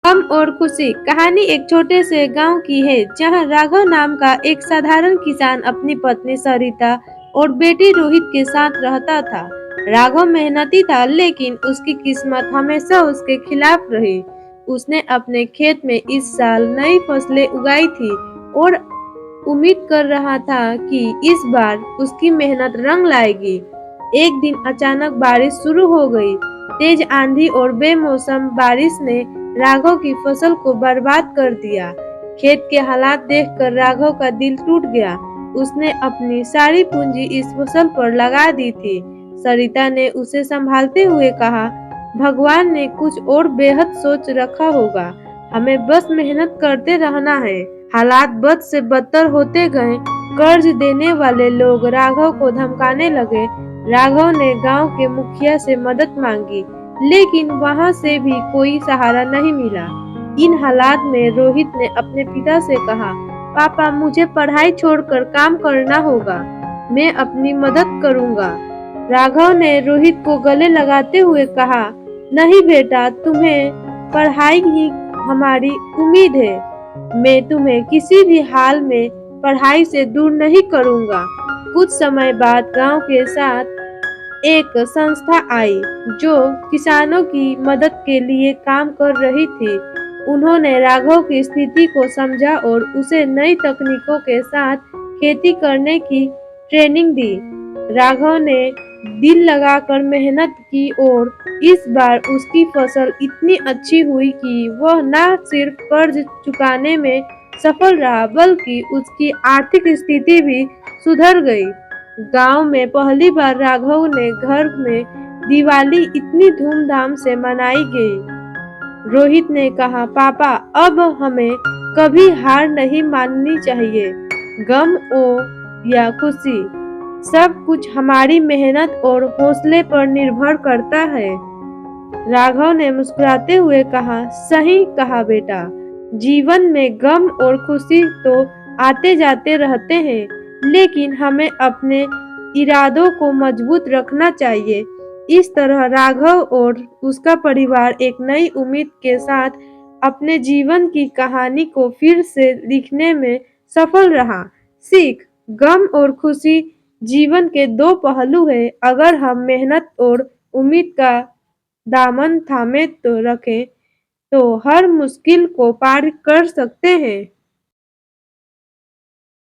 गम और खुशी। कहानी एक छोटे से गांव की है जहां राघव नाम का एक साधारण किसान अपनी पत्नी सरिता और बेटी रोहित के साथ रहता था। राघव मेहनती था लेकिन उसकी किस्मत हमेशा उसके खिलाफ रही। उसने अपने खेत में इस साल नई फसलें उगाई थी और उम्मीद कर रहा था कि इस बार उसकी मेहनत रंग लाएगी। एक दिन अचानक बारिश शुरू हो गई। तेज आंधी और बेमौसम बारिश ने राघव की फसल को बर्बाद कर दिया। खेत के हालात देखकर राघव का दिल टूट गया। उसने अपनी सारी पूंजी इस फसल पर लगा दी थी। सरिता ने उसे संभालते हुए कहा, भगवान ने कुछ और बेहद सोच रखा होगा। हमें बस मेहनत करते रहना है। हालात बद से बदतर होते गए। कर्ज देने वाले लोग राघव को धमकाने लगे। राघव ने गांव के मुखिया से मदद मांगी, लेकिन वहां से भी कोई सहारा नहीं मिला। इन हालात में रोहित ने अपने पिता से कहा, पापा मुझे पढ़ाई छोड़कर काम करना होगा। मैं अपनी मदद करूंगा। राघव ने रोहित को गले लगाते हुए कहा, नहीं बेटा, तुम्हें पढ़ाई ही हमारी उम्मीद है। मैं तुम्हें किसी भी हाल में पढ़ाई से दूर नहीं करूंगा। कुछ समय बाद गांव के साथ एक संस्था आई जो किसानों की मदद के लिए काम कर रही थी। उन्होंने राघव की स्थिति को समझा और उसे नई तकनीकों के साथ खेती करने की ट्रेनिंग दी। राघव ने दिल लगाकर मेहनत की और इस बार उसकी फसल इतनी अच्छी हुई कि वह न सिर्फ कर्ज चुकाने में सफल रहा बल्कि उसकी आर्थिक स्थिति भी सुधर गई। गांव में पहली बार राघव ने घर में दिवाली इतनी धूमधाम से मनाई गई। रोहित ने कहा, पापा अब हमें कभी हार नहीं माननी चाहिए। गम हो या खुशी, सब कुछ हमारी मेहनत और हौसले पर निर्भर करता है। राघव ने मुस्कुराते हुए कहा, सही कहा बेटा। जीवन में गम और खुशी तो आते जाते रहते हैं, लेकिन हमें अपने इरादों को मजबूत रखना चाहिए। इस तरह राघव और उसका परिवार एक नई उम्मीद के साथ अपने जीवन की कहानी को फिर से लिखने में सफल रहा। सीख, गम और खुशी जीवन के दो पहलू हैं। अगर हम मेहनत और उम्मीद का दामन थामे तो रखें तो हर मुश्किल को पार कर सकते हैं।